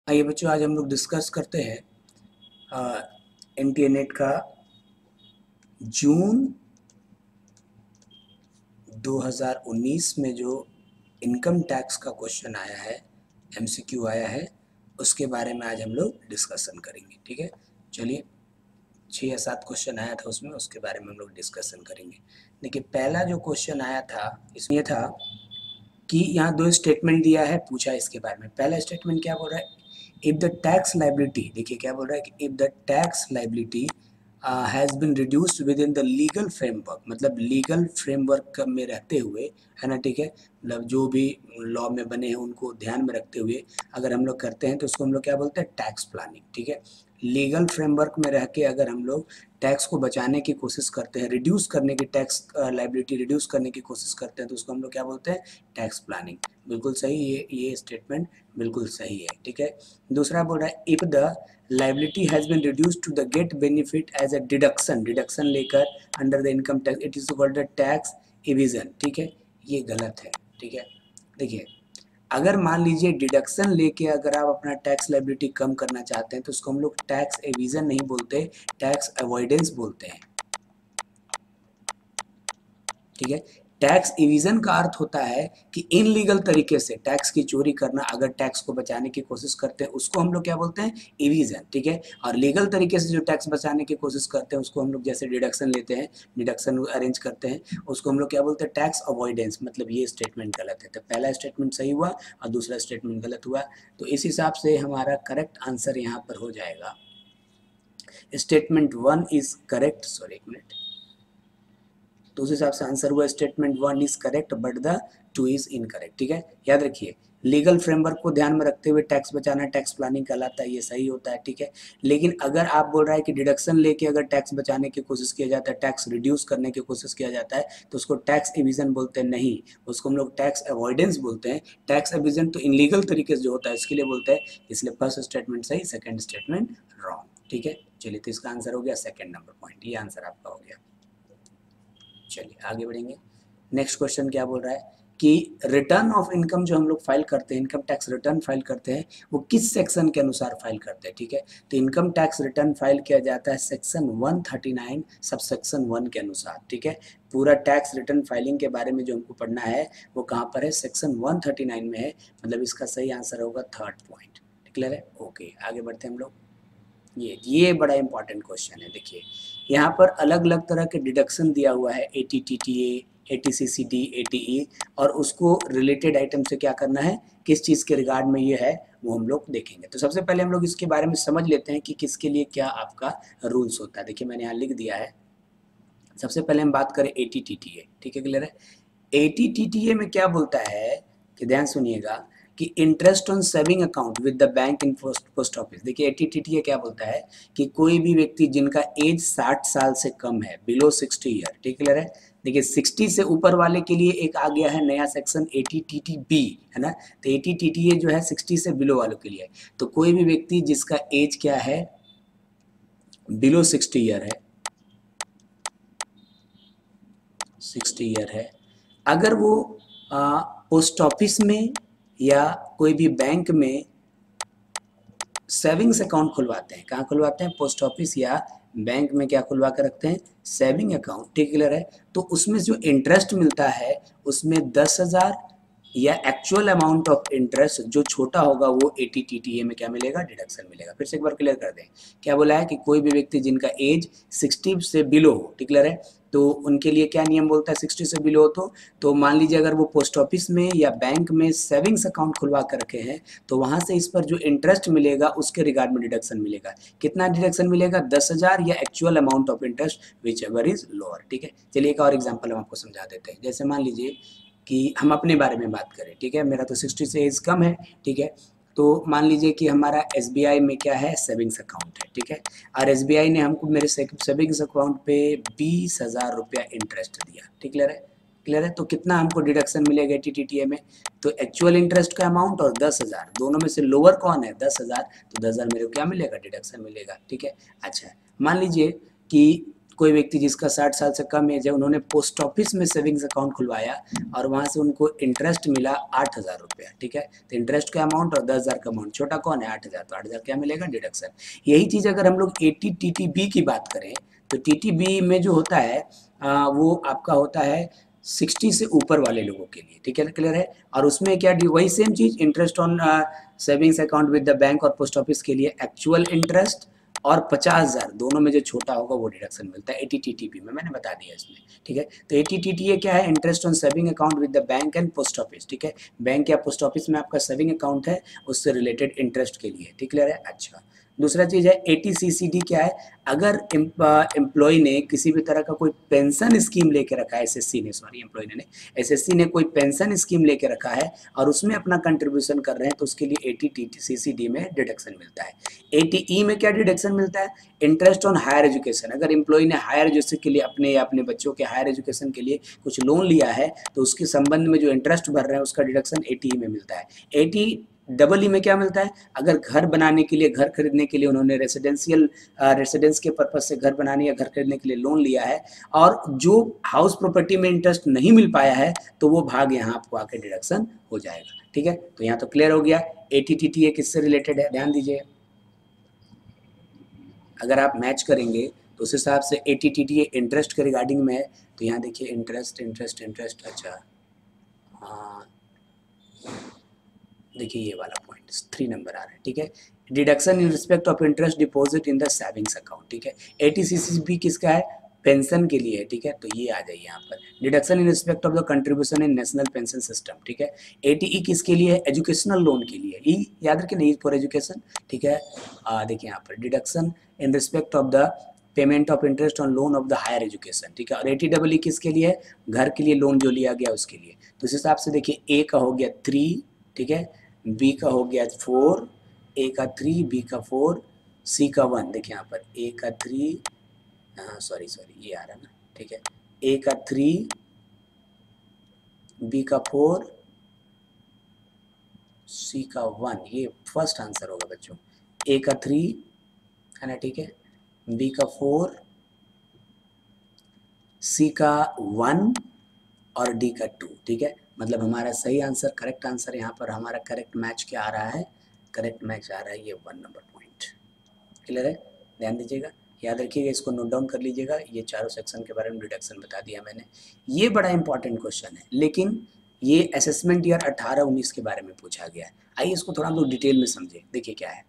आइए बच्चों, आज हम लोग डिस्कस करते हैं एनटीए-नेट का जून 2019 में जो इनकम टैक्स का क्वेश्चन आया है, एमसीक्यू आया है, उसके बारे में आज हम लोग डिस्कशन करेंगे। ठीक है, चलिए 6 या 7 क्वेश्चन आया था उसमें, उसके बारे में हम लोग डिस्कशन करेंगे। देखिए, पहला जो क्वेश्चन आया था इसमें ये था कि यहाँ 2 स्टेटमेंट दिया है, पूछा इसके बारे में। पहला स्टेटमेंट क्या बोल रहा है, इफ द टैक्स लाइबिलिटी, देखिए क्या बोल रहा है कि if the tax liability has been reduced with in the legal framework, मतलब लीगल फ्रेमवर्क में रहते हुए, है ना, ठीक है, मतलब जो भी लॉ में बने हैं उनको ध्यान में रखते हुए अगर हम लोग करते हैं तो उसको हम लोग क्या बोलते हैं, टैक्स प्लानिंग। ठीक है, लीगल फ्रेमवर्क में रह के अगर हम लोग टैक्स को बचाने की कोशिश करते हैं, रिड्यूस करने की, टैक्स लाइबिलिटी रिड्यूस करने की कोशिश करते हैं, तो उसको हम लोग क्या बोलते हैं, टैक्स प्लानिंग। बिल्कुल सही, ये स्टेटमेंट बिल्कुल सही है। ठीक है, दूसरा बोल रहा है if the liability has been reduced to the get benefit as a deduction, deduction लेकर under the income tax, it is called the tax evasion. ठीक है, ये गलत है। ठीक है, देखिए अगर मान लीजिए डिडक्शन लेके अगर आप अपना टैक्स लाइबिलिटी कम करना चाहते हैं तो उसको हम लोग टैक्स एविजन नहीं बोलते, टैक्स अवॉइडेंस बोलते हैं। ठीक है, टैक्स इविजन का अर्थ होता है कि इनलीगल तरीके से टैक्स की चोरी करना, अगर टैक्स को बचाने की कोशिश करते हैं उसको हम लोग क्या बोलते हैं, इविजन। ठीक है, और लीगल तरीके से जो टैक्स बचाने की कोशिश करते हैं उसको हम लोग जैसे डिडक्शन लेते हैं, डिडक्शन अरेंज करते हैं, उसको हम लोग क्या बोलते हैं, टैक्स अवॉइडेंस। मतलब ये स्टेटमेंट गलत है, तो पहला स्टेटमेंट सही हुआ और दूसरा स्टेटमेंट गलत हुआ। तो इस हिसाब से हमारा करेक्ट आंसर यहाँ पर हो जाएगा, स्टेटमेंट 1 इज करेक्ट। सॉरी, एक मिनट, तो उस हिसाब से आंसर हुआ statement 1 is correct but the 2 is incorrect. ठीक है, याद रखिए लीगल फ्रेमवर्क को ध्यान में रखते हुए टैक्स बचाना टैक्स प्लानिंग कहलाता है, ये सही होता है। ठीक है, लेकिन अगर आप बोल रहा है कि डिडक्शन लेके अगर टैक्स बचाने की कोशिश किया जाता है, टैक्स रिड्यूस करने की कोशिश किया जाता है, तो उसको टैक्स एविजन बोलते हैं, नहीं, उसको हम लोग टैक्स अवॉइडेंस बोलते हैं। टैक्स एविजन तो इनलीगल तरीके से जो होता है इसके लिए बोलते हैं, इसलिए फर्स्ट स्टेटमेंट सही, सेकेंड स्टेटमेंट रॉन्ग। ठीक है, चलिए तो इसका आंसर हो गया सेकेंड नंबर पॉइंट, ये आंसर आपका हो गया। चलिए आगे बढ़ेंगे। नेक्स्ट क्वेश्चन क्या बोल रहा है कि रिटर्न ऑफ इनकम जो हम लोग फाइल करते हैं, इनकम टैक्स रिटर्न फाइल करते हैं, वो किस सेक्शन के अनुसार फाइल करते हैं। ठीक है, तो इनकम टैक्स रिटर्न फाइल किया जाता है सेक्शन 139 सब सेक्शन 1 के अनुसार। ठीक है, पूरा टैक्स रिटर्न फाइलिंग के बारे में जो हमको पढ़ना है वो कहाँ पर है, सेक्शन 139 में है, मतलब इसका सही आंसर होगा थर्ड पॉइंट। क्लियर है, ओके आगे बढ़ते हैं हम लोग। ये बड़ा इंपॉर्टेंट क्वेश्चन है। देखिए यहाँ पर अलग अलग तरह के डिडक्शन दिया हुआ है, ATTTA, ATCCD, ATE, और उसको रिलेटेड आइटम से क्या करना है, किस चीज़ के रिगार्ड में ये है वो हम लोग देखेंगे। तो सबसे पहले हम लोग इसके बारे में समझ लेते हैं कि किसके लिए क्या आपका रूल्स होता है। देखिए मैंने यहाँ लिख दिया है। सबसे पहले हम बात करें ATTTA। ठीक है, क्लियर है। ATTTA में क्या बोलता है कि ध्यान सुनिएगा कि interest on saving account with the bank in post office. देखिए ATTTA क्या बोलता है कि कोई भी व्यक्ति जिनका एज 60 साल से कम है, बिलो 60 ईयर। ठीक क्लियर है। देखिए 60 से ऊपर वाले के लिए एक आ गया है नया सेक्शन ATTTB, है ना, तो ATTTA जो है 60 से बिलो वालों के लिए। तो कोई भी व्यक्ति जिसका एज क्या है, बिलो 60 ईयर है, 60 ईयर है, अगर वो पोस्ट ऑफिस में या कोई भी बैंक में सेविंग्स अकाउंट खुलवाते हैं, कहाँ खुलवाते हैं, पोस्ट ऑफिस या बैंक में क्या खुलवा कर रखते हैं, सेविंग अकाउंट। ठीक क्लियर है। तो उसमें जो इंटरेस्ट मिलता है उसमें 10,000 या एक्चुअल अमाउंट ऑफ इंटरेस्ट जो छोटा होगा वो ATTTA में क्या मिलेगा, डिडक्शन मिलेगा। फिर से एक बार क्लियर कर दें, क्या बोला है कि कोई भी व्यक्ति जिनका एज 60 से बिलो हो, ठीक क्लियर है, तो उनके लिए क्या नियम बोलता है, 60 से बिलो हो तो मान लीजिए अगर वो पोस्ट ऑफिस में या बैंक में सेविंग्स अकाउंट खुलवा कर रखे हैं तो वहां से इस पर जो इंटरेस्ट मिलेगा उसके रिगार्ड में डिडक्शन मिलेगा। कितना डिडक्शन मिलेगा, 10,000 या actual amount of interest which ever is lower. ठीक है, चलिए एक और एग्जाम्पल हम आपको समझा देते हैं। जैसे मान लीजिए कि हम अपने बारे में बात करें, ठीक है, मेरा तो 60 से एज कम है, ठीक है, तो मान लीजिए कि हमारा SBI में क्या है, सेविंग्स अकाउंट है, ठीक है, और SBI ने हमको मेरे सेविंग्स अकाउंट पे 20,000 रुपया इंटरेस्ट दिया। ठीक क्लियर है, क्लियर है। तो कितना हमको डिडक्शन मिलेगा ATTTA में, तो एक्चुअल इंटरेस्ट का अमाउंट और 10,000 दोनों में से लोअर कौन है, 10,000, तो 10,000 मेरे को क्या मिलेगा, डिडक्शन मिलेगा। ठीक है, अच्छा मान लीजिए कि कोई व्यक्ति जिसका 60 साल से कम एज है, उन्होंने पोस्ट ऑफिस में सेविंग्स अकाउंट खुलवाया और वहाँ से उनको इंटरेस्ट मिला 8,000 रुपया, ठीक है। तो इंटरेस्ट का अमाउंट और 10,000 का अमाउंट, छोटा कौन है 8,000, तो 8,000 क्या मिलेगा, डिडक्शन। यही चीज़ अगर हम लोग ATTTB की बात करें तो TTB में जो होता है वो आपका होता है 60 से ऊपर वाले लोगों के लिए, ठीक है, क्लियर है। और उसमें क्या, वही same cheese, interest on savings account with the bank और पोस्ट ऑफिस के लिए एक्चुअल इंटरेस्ट और 50,000 दोनों में जो छोटा होगा वो डिडक्शन मिलता है ATTTB में, मैंने बता दिया इसमें, ठीक है। तो ATTTA क्या है, interest on saving account with the bank and post office, ठीक है। बैंक या पोस्ट ऑफिस में आपका सेविंग अकाउंट है, उससे रिलेटेड इंटरेस्ट के लिए, ठीक, क्लियर है। अच्छा, दूसरा चीज़ है ATCCD, क्या है, अगर एम्प्लॉय ने किसी भी तरह का कोई पेंशन स्कीम लेके रखा है, एसएससी ने कोई पेंशन स्कीम लेके रखा है और उसमें अपना कंट्रीब्यूशन कर रहे हैं, तो उसके लिए ATCCD में डिडक्शन मिलता है। ATE में क्या डिडक्शन मिलता है, इंटरेस्ट ऑन हायर एजुकेशन, अगर एम्प्लॉय ने हायर एजुकेशन के लिए अपने या अपने बच्चों के हायर एजुकेशन के लिए कुछ लोन लिया है, तो उसके संबंध में जो इंटरेस्ट भर रहे हैं उसका डिडक्शन ATE में मिलता है। ATEE में क्या मिलता है, अगर घर बनाने के लिए, घर खरीदने के लिए उन्होंने रेसिडेंस के पर्पज से घर बनाने या घर खरीदने के लिए लोन लिया है और जो हाउस प्रॉपर्टी में इंटरेस्ट नहीं मिल पाया है, तो वो भाग यहाँ आपको आके डिडक्शन हो जाएगा, ठीक है। तो यहाँ तो क्लियर हो गया ATTTA किससे रिलेटेड है, ध्यान दीजिए। अगर आप मैच करेंगे तो उस हिसाब से ATTTA इंटरेस्ट के रिगार्डिंग में है, तो यहाँ देखिए इंटरेस्ट, अच्छा हाँ, देखिए ये वाला पॉइंट 3 नंबर आ रहा है, ठीक है। Deduction in respect of interest deposit in the savings account, ठीक है। ATCCB किसका है, पेंशन के लिए है, ठीक है। तो ये आ जाइए यहाँ पर, deduction in respect of the contribution in national pension system, ठीक है। ATE किसके लिए है, एजुकेशनल लोन के लिए, ई याद रखिए, नहीं फॉर एजुकेशन, ठीक है। देखिए यहाँ पर deduction in respect of the payment of interest on loan of the higher education, ठीक है। और ATEE किसके लिए है, घर के लिए लोन जो लिया गया उसके लिए। तो इस हिसाब से देखिए A का हो गया 3, ठीक है, B का हो गया 4, A का 3, B का 4, C का 1, देखिए यहाँ पर A का 3, सॉरी ये आ रहा ना, ठीक है, A का 3, B का 4, C का 1, ये फर्स्ट आंसर होगा बच्चों। A का 3 है ना, ठीक है, B का 4, C का 1 और D का 2, ठीक है। मतलब हमारा सही आंसर, करेक्ट आंसर यहाँ पर हमारा करेक्ट मैच क्या आ रहा है, करेक्ट मैच आ रहा है ये 1 नंबर पॉइंट, क्लियर है। ध्यान दीजिएगा, याद रखिएगा, इसको नोट डाउन कर लीजिएगा। ये चारों सेक्शन के बारे में डिडक्शन बता दिया मैंने। ये बड़ा इंपॉर्टेंट क्वेश्चन है, लेकिन ये असेसमेंट ईयर 18-19 के बारे में पूछा गया है। आइए इसको थोड़ा हम लोग डिटेल में समझे। देखिए क्या है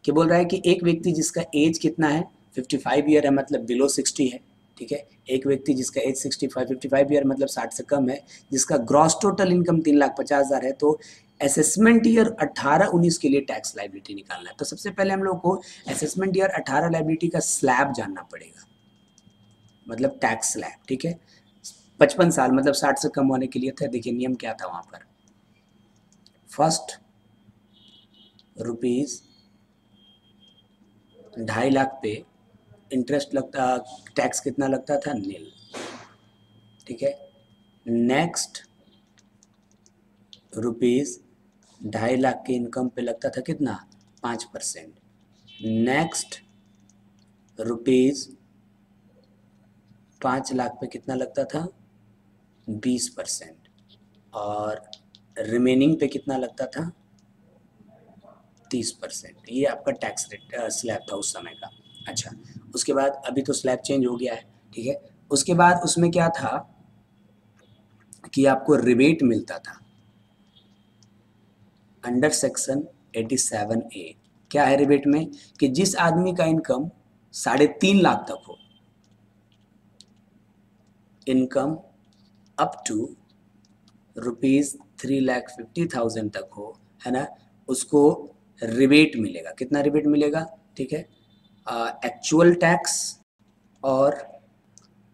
कि बोल रहा है कि एक व्यक्ति जिसका एज कितना है, 55 ईयर है, मतलब बिलो 60 है, ठीक है। एक व्यक्ति जिसका एज 55 ईयर मतलब 60 से कम है, जिसका ग्रॉस टोटल इनकम 3,50,000 है, तो असेसमेंट ईयर 18-19 के लिए टैक्स लाइबिलिटी निकालना है। तो सबसे पहले हम लोग को असेसमेंट ईयर 18 लाइबिलिटी का स्लैब जानना पड़ेगा, मतलब टैक्स स्लैब, ठीक है। 55 साल मतलब 60 से कम होने के लिए था। देखिए नियम क्या था वहां पर, फर्स्ट रुपीज 2.5 लाख पे इंटरेस्ट लगता, टैक्स कितना लगता था, नील, ठीक है। नेक्स्ट रुपीज 2.5 लाख के इनकम पे लगता था कितना, 5%। नेक्स्ट रुपीज 5 लाख पे कितना लगता था, 20%। और रिमेनिंग पे कितना लगता था, 30%। ये आपका टैक्स रेट स्लैब था उस समय का। अच्छा, उसके बाद अभी तो स्लैब चेंज हो गया है, ठीक है। उसके बाद उसमें क्या था कि आपको रिबेट मिलता था अंडर सेक्शन 87A। क्या है रिबेट में, कि जिस आदमी का इनकम 3.5 लाख तक हो, इनकम अप टू ₹3,50,000 तक हो, है ना, उसको रिबेट मिलेगा। कितना रिबेट मिलेगा, ठीक है, एक्चुअल टैक्स और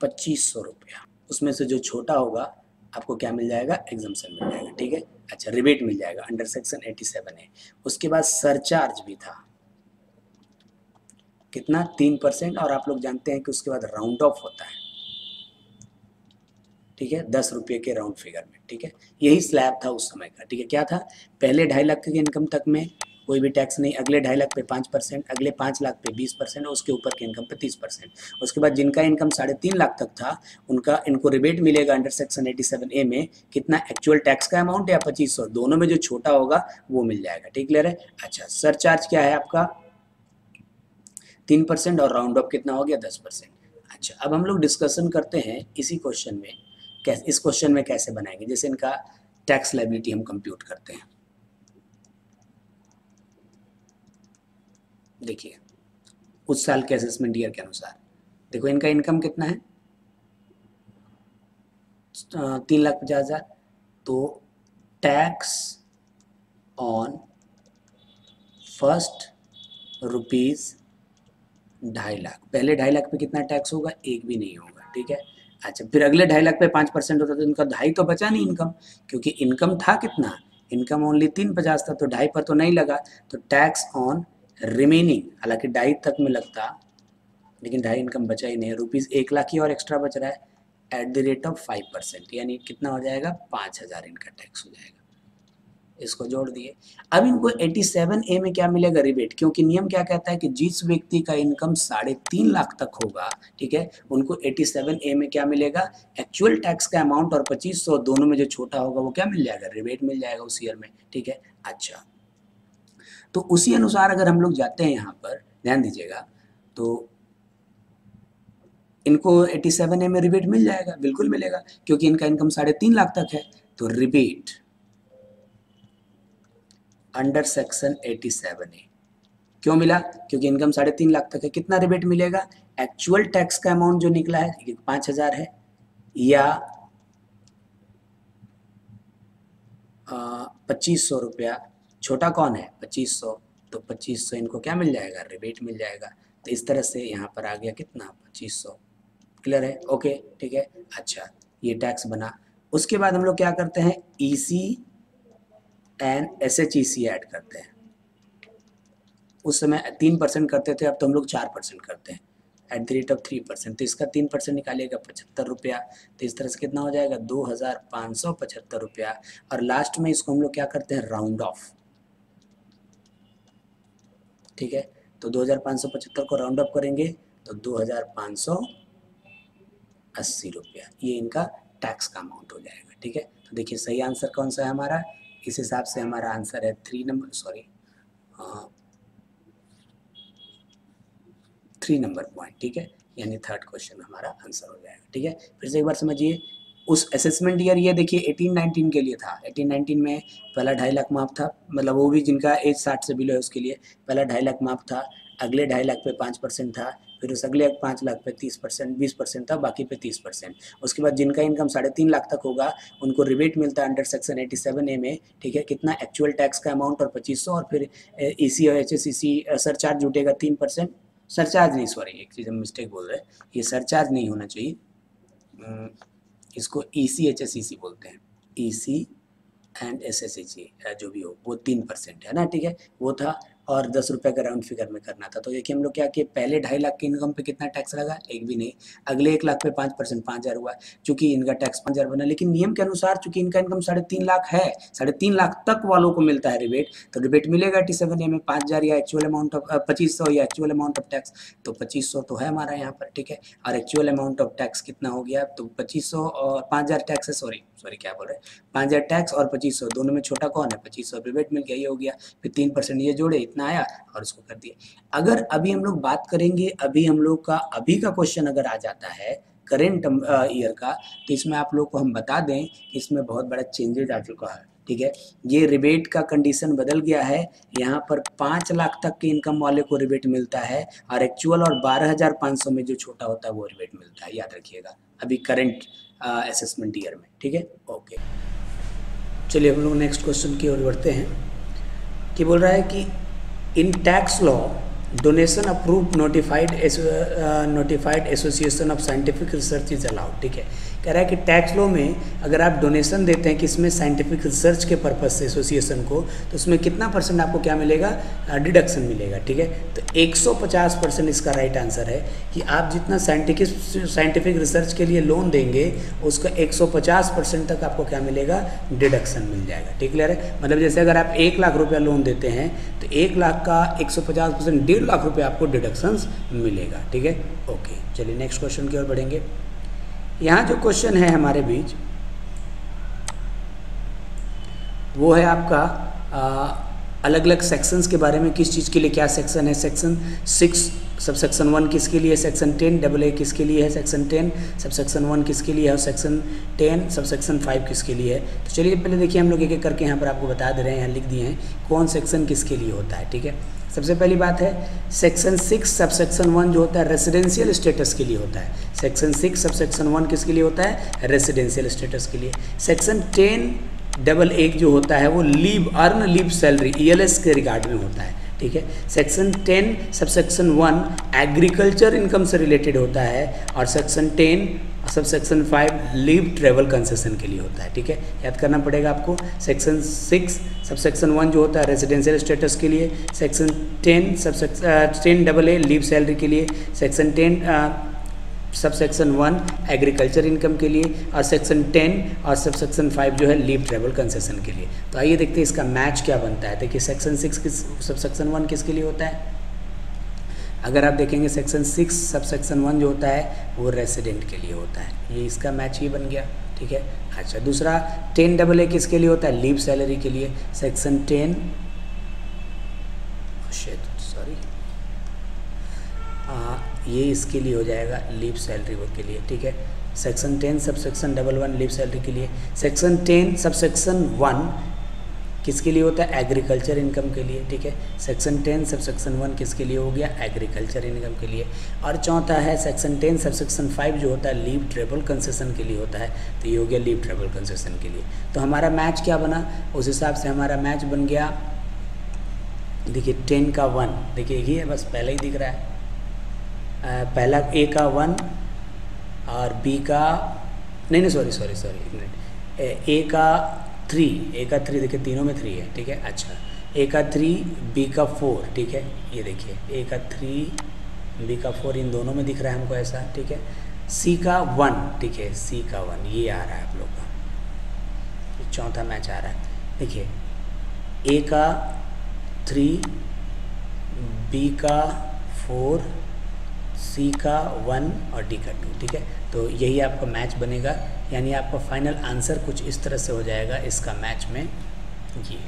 2,500 रुपया, उसमें से जो छोटा होगा आपको क्या मिल जाएगा, एग्जम्पशन मिल जाएगा, ठीक है। अच्छा, रिबेट मिल जाएगा अंडर सेक्शन 87A। उसके बाद सरचार्ज भी था, कितना, 3%। और आप लोग जानते हैं कि उसके बाद राउंड ऑफ होता है, ठीक है, 10 रुपये के राउंड फिगर में, ठीक है। यही स्लैब था उस समय का, ठीक है। क्या था, पहले 2.5 लाख के इनकम तक में कोई भी टैक्स नहीं। अगले 2.5 लाख पे 5%, अगले 5 लाख पे 20% और उसके ऊपर के इनकम पे 30%। उसके बाद जिनका इनकम 3.5 लाख तक था उनका इनको रिबेट मिलेगा अंडर सेक्शन 87A में। कितना एक्चुअल टैक्स का अमाउंट या 2500, दोनों में जो छोटा होगा वो मिल जाएगा। ठीक क्लियर है। अच्छा, सरचार्ज क्या है आपका 3% और राउंड ऑफ कितना हो गया 10%। अच्छा, अब हम लोग डिस्कशन करते हैं इसी क्वेश्चन में कैसे, इस क्वेश्चन में कैसे बनाएंगे। जैसे इनका टैक्स लायबिलिटी हम कंप्यूट करते हैं। देखिए उस साल के असेसमेंट ईयर के अनुसार देखो इनका इनकम कितना है 3,50,000। तो tax on first rupees 2.5 lakh, पहले 2.5 लाख पे कितना टैक्स होगा, एक भी नहीं होगा। ठीक है। अच्छा, फिर अगले 2.5 लाख पे 5% होता तो इनका 2.5 तो बचा नहीं इनकम, क्योंकि इनकम था कितना, इनकम ओनली 350 था, तो 2.5 पर तो नहीं लगा। तो टैक्स ऑन रिमेनिंग, हालांकि 2.5 तक में लगता, लेकिन 2.5 इनकम बचा ही नहीं, रुपीज़ 1 लाख ही और एक्स्ट्रा बच रहा है एट द रेट ऑफ 5%, यानी कितना हो जाएगा 5,000 इनका टैक्स हो जाएगा। इसको जोड़ दिए। अब इनको 87A में क्या मिलेगा रिबेट, क्योंकि नियम क्या कहता है कि जिस व्यक्ति का इनकम 3.5 लाख तक होगा, ठीक है, उनको 87A में क्या मिलेगा, एक्चुअल टैक्स का अमाउंट और 2500 दोनों में जो छोटा होगा वो क्या मिल जाएगा, रिबेट मिल जाएगा उस ईयर में। ठीक है। अच्छा, तो उसी अनुसार अगर हम लोग जाते हैं, यहाँ पर ध्यान दीजिएगा, तो इनको 87A में रिबेट मिल जाएगा, बिल्कुल मिलेगा, क्योंकि इनका इनकम 3.5 लाख तक है। तो रिबेट अंडर सेक्शन 87A क्यों मिला, क्योंकि इनकम 3.5 लाख तक है। कितना रिबेट मिलेगा, एक्चुअल टैक्स का अमाउंट जो निकला है 5,000 है, या 2500 रुपया, छोटा कौन है 2500, तो 2500 इनको क्या मिल जाएगा, रिबेट मिल जाएगा। तो इस तरह से यहाँ पर आ गया कितना 2500। क्लियर है, ओके, ठीक है। अच्छा, ये टैक्स बना। उसके बाद हम लोग क्या करते हैं, EC एंड SHEC ऐड करते हैं। उस समय 3% करते थे, अब तो हम लोग 4% करते हैं एट द रेट ऑफ 3%। तो इसका 3% निकालिएगा 75 रुपया, तो इस तरह से कितना हो जाएगा 2,575 रुपया। और लास्ट में इसको हम लोग क्या करते हैं, राउंड ऑफ। ठीक है, तो 2,575 को राउंड ऑफ करेंगे तो 2,580 रुपया, ये इनका टैक्स का अमाउंट हो जाएगा। ठीक है, तो देखिए सही आंसर कौन सा है हमारा, इस हिसाब से हमारा आंसर है 3 नंबर पॉइंट। ठीक है, यानी थर्ड क्वेश्चन हमारा आंसर हो जाएगा। ठीक है, फिर से एक बार समझिए, उस असेसमेंट ईयर ये देखिए 18-19 के लिए था। 18-19 में पहला 2.5 लाख माफ था, मतलब वो भी जिनका एज 60 से बिलो है उसके लिए पहला 2.5 लाख माफ था। अगले 2.5 लाख पे 5% था, फिर उस अगले 5 लाख पे 30%, 20% था, बाकी पे 30%। उसके बाद जिनका इनकम 3.5 लाख तक होगा उनको रिबेट मिलता है अंडर सेक्शन 87A में। ठीक है, कितना, एक्चुअल टैक्स का अमाउंट और 2500, और फिर EC और HSEC सरचार्ज जुटेगा 3%। सरचार्ज नहीं, सॉरी एक चीज़ हम मिस्टेक बोल रहे हैं, ये सरचार्ज नहीं होना चाहिए, इसको EC HSEC बोलते हैं, EC एंड SHEC जो भी हो, वो 3% है ना। ठीक है, वो था, और 10 रुपये का राउंड फिगर में करना था। तो देखिए हम लोग क्या किए, पहले 2.5 लाख की इनकम पे कितना टैक्स लगा, एक भी नहीं। अगले 1 लाख पे 5%, 5,000 हुआ, चूंकि इनका टैक्स 5,000 बना, लेकिन नियम के अनुसार चूंकि इनका इनकम 3.5 लाख है, 3.5 लाख तक वालों को मिलता है रिबेट, तो रिबेट मिलेगा 87A में 5,000 या एक्चुअल अमाउंट ऑफ 2500 या एक्चुअल अमाउंट ऑफ टैक्स, तो 2500 तो है हमारा यहाँ पर। ठीक है, और एक्चुअल अमाउंट ऑफ टैक्स कितना हो गया, तो 2500 और 5,000 टैक्स है, सॉरी क्या बोल रहे हैं, 5,000 टैक्स और 2500 दोनों में छोटा कौन है, 2500 रिबेट मिल गया, ये हो गया। फिर 3% ये जोड़े, इतना आया और उसको कर दिए। अगर अभी हम लोग बात करेंगे, अभी हम लोग का अभी का क्वेश्चन अगर आ जाता है करेंट ईयर का, तो इसमें आप लोग को हम बता दें कि इसमें बहुत बड़ा चेंजेज आ चुका है। ठीक है, ये रिबेट का कंडीशन बदल गया है, यहाँ पर 5 लाख तक के इनकम वाले को रिबेट मिलता है, और एक्चुअल और 12,500 में जो छोटा होता है वो रिबेट मिलता है, याद रखिएगा अभी करेंट असेसमेंट ईयर में। ठीक है, ओके, चलिए हम लोग नेक्स्ट क्वेश्चन की ओर बढ़ते हैं, कि बोल रहा है कि इन tax law donation approve notified association of scientific research is allowed. ठीक है, कह रहा है कि टैक्स लॉ में अगर आप डोनेशन देते हैं किसमें साइंटिफिक रिसर्च के पर्पज से एसोसिएशन को, तो उसमें कितना परसेंट आपको क्या मिलेगा, डिडक्शन मिलेगा। ठीक है, तो 150% इसका राइट आंसर है कि आप जितना साइंटिफिक रिसर्च के लिए लोन देंगे उसका 150% तक आपको क्या मिलेगा, डिडक्शन मिल जाएगा। ठीक क्लियर है, मतलब जैसे अगर आप 1 लाख रुपया लोन देते हैं तो 1 लाख का 150% 1.5 लाख रुपया आपको डिडक्शंस मिलेगा। ठीक है, ओके, चलिए नेक्स्ट क्वेश्चन की ओर बढ़ेंगे। यहाँ जो क्वेश्चन है हमारे बीच वो है आपका अलग अलग सेक्शंस के बारे में, किस चीज़ के लिए क्या सेक्शन है। सेक्शन 6 सबसेक्शन 1 किसके लिए है, सेक्शन 10 डबल ए किसके लिए है, सेक्शन 10 सबसेक्शन 1 किसके लिए है, और सेक्शन 10 सबसेक्शन 5 किसके लिए है। तो चलिए पहले देखिए, हम लोग एक एक करके यहाँ पर आपको बता दे रहे हैं, यहाँ लिख दिए हैं कौन सेक्शन किसके लिए होता है। ठीक है, सबसे पहली बात है सेक्शन 6 सबसेक्शन 1 जो होता है रेसिडेंशियल स्टेटस के लिए होता है। सेक्शन 6 सबसेक्शन 1 किसके लिए होता है, रेसिडेंशियल स्टेटस के लिए। सेक्शन 10 डबल ए जो होता है वो अर्न लीव सैलरी ELS के रिगार्ड में होता है। ठीक है, सेक्शन 10 सबसेक्शन 1 एग्रीकल्चर इनकम से रिलेटेड होता है, और section 10 subsection 5 leave travel concession के लिए होता है। ठीक है, याद करना पड़ेगा आपको। सेक्शन 6 सबसेक्शन 1 जो होता है रेजिडेंशियल स्टेटस के लिए, section 10 double A leave salary के लिए, सेक्शन 10 सबसेक्शन 1 एग्रीकल्चर इनकम के लिए, और सेक्शन 10 और सबसेक्शन 5 जो है लीव ट्रेवल कंसेशन के लिए। तो आइए देखते हैं इसका मैच क्या बनता है। देखिए सेक्शन 6 सबसेक्शन 1 किसके लिए होता है, अगर आप देखेंगे सेक्शन 6 सबसेक्शन 1 जो होता है वो रेसिडेंट के लिए होता है, ये इसका मैच ही बन गया। ठीक है, अच्छा दूसरा 10 डबल ए किसके लिए होता है, लीव सैलरी के लिए। सेक्शन 10 ये इसके लिए हो जाएगा लीव सैलरी वर्क के लिए। ठीक है, सेक्शन 10 सबसेक्शन 11 लीव सैलरी के लिए। सेक्शन 10 सबसेक्शन 1 किसके लिए होता है, एग्रीकल्चर इनकम के लिए। ठीक है, सेक्शन 10 सबसेक्शन 1 किसके लिए हो गया, एग्रीकल्चर इनकम के लिए। और चौथा है सेक्शन 10 सबसेक्शन 5 जो होता है लीव ट्रेवल कंसेशन के लिए होता है, तो ये हो गया लीव ट्रेवल कंसेशन के लिए। तो हमारा मैच क्या बना, उस हिसाब से हमारा मैच बन गया। देखिए 10 का 1, देखिए यही है, बस पहले ही दिख रहा है, पहला A का 1 और B का नहीं सॉरी एक मिनट, A का 3 देखिए तीनों में 3 है। ठीक है, अच्छा A का 3 B का 4। ठीक है, ये देखिए A का 3 B का 4 इन दोनों में दिख रहा है हमको ऐसा। ठीक है, C का 1। ठीक है, C का 1 ये आ रहा है आप लोग का, चौथा मैच आ रहा है। देखिए A का 3 B का 4 C का 1 और D का 2। ठीक है, तो यही आपका मैच बनेगा, यानी आपका फाइनल आंसर कुछ इस तरह से हो जाएगा इसका मैच में, ये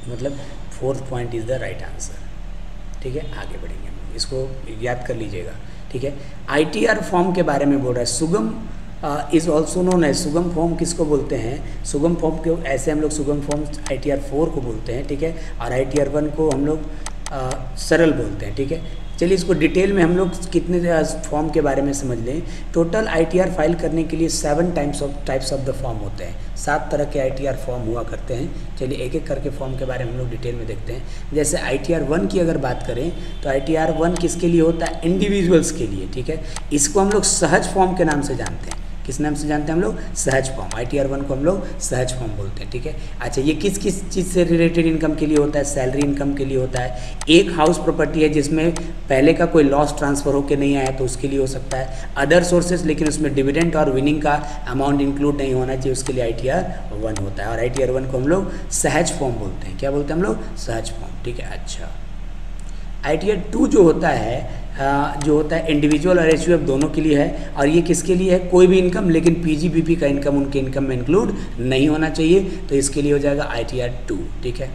मतलब 4th point is the right answer. ठीक है, आगे बढ़ेंगे हम, इसको याद कर लीजिएगा। ठीक है, ITR फॉर्म के बारे में बोल रहा है, सुगम इज़ ऑल्सो नोन है। सुगम फॉर्म किसको बोलते हैं, सुगम फॉर्म को ऐसे हम लोग सुगम फॉर्म ITR 4 को बोलते हैं। ठीक है, और ITR 1 को हम लोग सरल बोलते हैं। ठीक है, चलिए इसको डिटेल में हम लोग कितने फॉर्म के बारे में समझ लें। टोटल ITR फाइल करने के लिए 7 टाइप्स ऑफ द फॉर्म होते हैं, 7 तरह के ITR फॉर्म हुआ करते हैं। चलिए एक एक करके फॉर्म के बारे में हम लोग डिटेल में देखते हैं। जैसे ITR 1 की अगर बात करें तो ITR 1 किसके लिए होता है, इंडिविजुअल्स के लिए। ठीक है, इसको हम लोग सहज फॉर्म के नाम से जानते हैं। किस नाम से जानते हैं हम लोग, सहज फॉर्म। ITR 1 को हम लोग सहज फॉर्म बोलते हैं। ठीक है, अच्छा ये किस किस चीज़ से रिलेटेड इनकम के लिए होता है, सैलरी इनकम के लिए होता है। एक हाउस प्रॉपर्टी है जिसमें पहले का कोई लॉस ट्रांसफर होकर नहीं आया तो उसके लिए हो सकता है। अदर सोर्सेज, लेकिन उसमें डिविडेंड और विनिंग का अमाउंट इंक्लूड नहीं होना चाहिए, उसके लिए ITR 1 होता है। और ITR 1 को हम लोग सहज फॉर्म बोलते हैं। क्या बोलते हैं हम लोग, सहज फॉर्म। ठीक है, अच्छा ITR 2 जो होता है इंडिविजुअल और HUF दोनों के लिए है। और ये किसके लिए है, कोई भी इनकम लेकिन PGBP का इनकम उनके इनकम में इंक्लूड नहीं होना चाहिए, तो इसके लिए हो जाएगा ITR 2। ठीक है,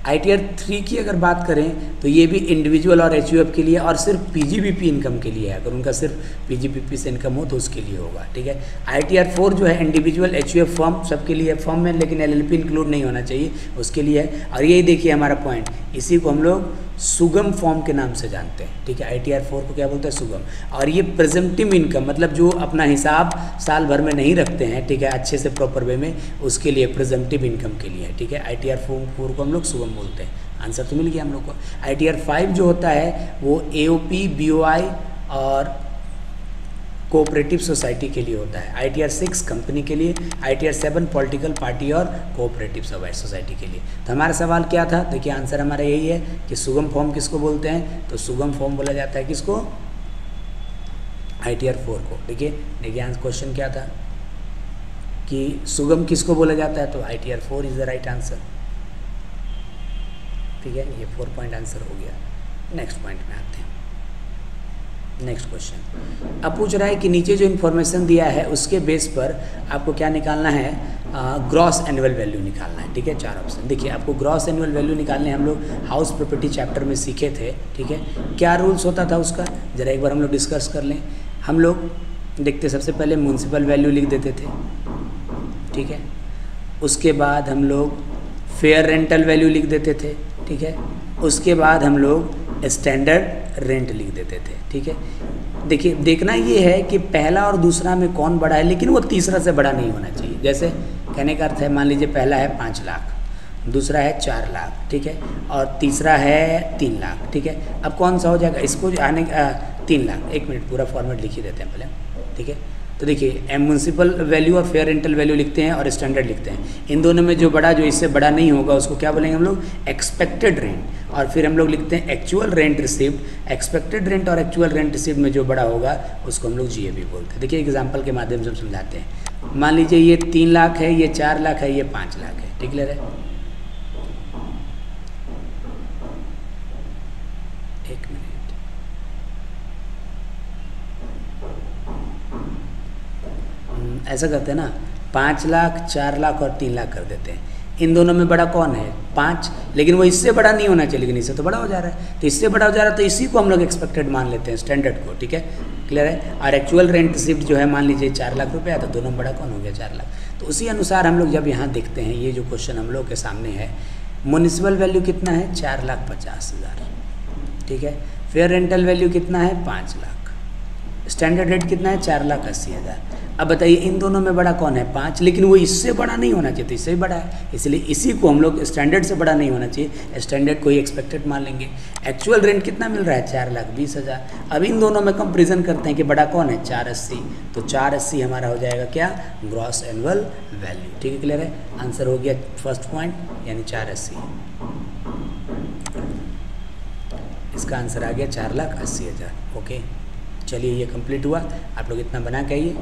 ITR 3 की अगर बात करें तो ये भी इंडिविजुअल और HUF के लिए और सिर्फ PGBP इनकम के लिए है। अगर उनका सिर्फ PGBP से इनकम हो तो उसके लिए होगा। ठीक है, ITR 4 जो है इंडिविजुअल HUF फॉर्म सबके लिए फॉर्म में, लेकिन LLP इंक्लूड नहीं होना चाहिए, उसके लिए है। और यही देखिए हमारा पॉइंट, इसी को हम लोग सुगम फॉर्म के नाम से जानते हैं। ठीक है, ITR 4 को क्या बोलते हैं, सुगम। और ये प्रेजम्पटिव इनकम, मतलब जो अपना हिसाब साल भर में नहीं रखते हैं, ठीक है, अच्छे से प्रॉपर वे में, उसके लिए प्रेजम्पटिव इनकम के लिए। ठीक है, ITR 4 को हम लोग सुगम बोलते हैं। आंसर तो मिल गया हम लोग को। ITR 5 जो होता है वो AOP, BOI और कोऑपरेटिव सोसाइटी के लिए होता है, ITR 6 कंपनी के लिए, ITR 7 पॉलिटिकल पार्टी और कोऑपरेटिव सोसाइटी के लिए। तो हमारा सवाल क्या था, देखिए आंसर हमारा यही है कि सुगम फॉर्म किसको बोलते हैं, तो सुगम फॉर्म बोला जाता है किसको, ITR 4 को। देखिए क्वेश्चन क्या था कि सुगम किसको बोला जाता है, तो ITR 4 is the right answer. ठीक है, ये 4 पॉइंट आंसर हो गया। नेक्स्ट पॉइंट में आते हैं। नेक्स्ट क्वेश्चन अब पूछ रहा है कि नीचे जो इन्फॉर्मेशन दिया है उसके बेस पर आपको क्या निकालना है, ग्रॉस एनुअल वैल्यू निकालना है। ठीक है, 4 ऑप्शन। देखिए आपको ग्रॉस एनुअल वैल्यू निकालने हम लोग हाउस प्रॉपर्टी चैप्टर में सीखे थे। ठीक है, क्या रूल्स होता था उसका, ज़रा एक बार हम लोग डिस्कस कर लें। हम लोग देखते सबसे पहले म्यूनसिपल वैल्यू लिख देते थे। ठीक है, उसके बाद हम लोग फेयर रेंटल वैल्यू लिख देते थे। ठीक है, उसके बाद हम लोग स्टैंडर्ड रेंट लिख देते थे। ठीक है, देखिए देखना ये है कि पहला और दूसरा में कौन बड़ा है, लेकिन वो तीसरा से बड़ा नहीं होना चाहिए। जैसे कहने का अर्थ है, मान लीजिए पहला है 5 लाख, दूसरा है 4 लाख, ठीक है, और तीसरा है 3 लाख। ठीक है, अब कौन सा हो जाएगा, इसको आने 3 लाख। एक मिनट, पूरा फॉर्मेट लिख ही देते हैं पहले। ठीक है, तो देखिए म्यूनसिपल वैल्यू और फेयर रेंटल वैल्यू लिखते हैं और स्टैंडर्ड लिखते हैं। इन दोनों में जो बड़ा, जो इससे बड़ा नहीं होगा, उसको क्या बोलेंगे हम लोग, एक्सपेक्टेड रेंट। और फिर हम लोग लिखते हैं actual rent received. Expected rent और एक्चुअल रेंट रिसीव्ड में जो बड़ा होगा उसको हम लोग GAB बोलते हैं। देखिए एग्जाम्पल के माध्यम से हम समझाते हैं। मान लीजिए ये 3 लाख है, ये 4 लाख है, ये 5 लाख है। ठीक है, एक मिनट, ऐसा करते हैं ना, 5 लाख, 4 लाख और 3 लाख कर देते हैं। इन दोनों में बड़ा कौन है, 5, लेकिन वो इससे बड़ा नहीं होना चाहिए, लेकिन इससे तो बड़ा हो जा रहा है। तो इससे बड़ा हो जा रहा है, तो इसी को हम लोग एक्सपेक्टेड मान लेते हैं, स्टैंडर्ड को। ठीक है, क्लियर है। और एक्चुअल रेंट रिसीव्ड जो है, मान लीजिए 4 लाख रुपया, तो दोनों में बड़ा कौन हो गया, 4 लाख। तो उसी अनुसार हम लोग जब यहाँ देखते हैं, ये जो क्वेश्चन हम लोग के सामने है, म्यूनिसिपल वैल्यू कितना है, 4,50,000। ठीक है, फेयर रेंटल वैल्यू कितना है, 5 लाख, स्टैंडर्ड रेट कितना है, 4,80,000। अब बताइए इन दोनों में बड़ा कौन है, 5, लेकिन वो इससे बड़ा नहीं होना चाहिए, तो इससे ही बड़ा है, इसलिए इसी को हम लोग स्टैंडर्ड से बड़ा नहीं होना चाहिए, स्टैंडर्ड को ही एक्सपेक्टेड मान लेंगे। एक्चुअल रेंट कितना मिल रहा है, 4,20,000। अब इन दोनों में कंपेरिजन करते हैं कि बड़ा कौन है, 480, तो 480 हमारा हो जाएगा क्या, ग्रॉस एनुअल वैल्यू। ठीक है, क्लियर है। आंसर हो गया फर्स्ट पॉइंट, यानी 480। इसका आंसर आ गया 4,80,000। ओके, चलिए ये कंप्लीट हुआ। आप लोग इतना बना के आइए।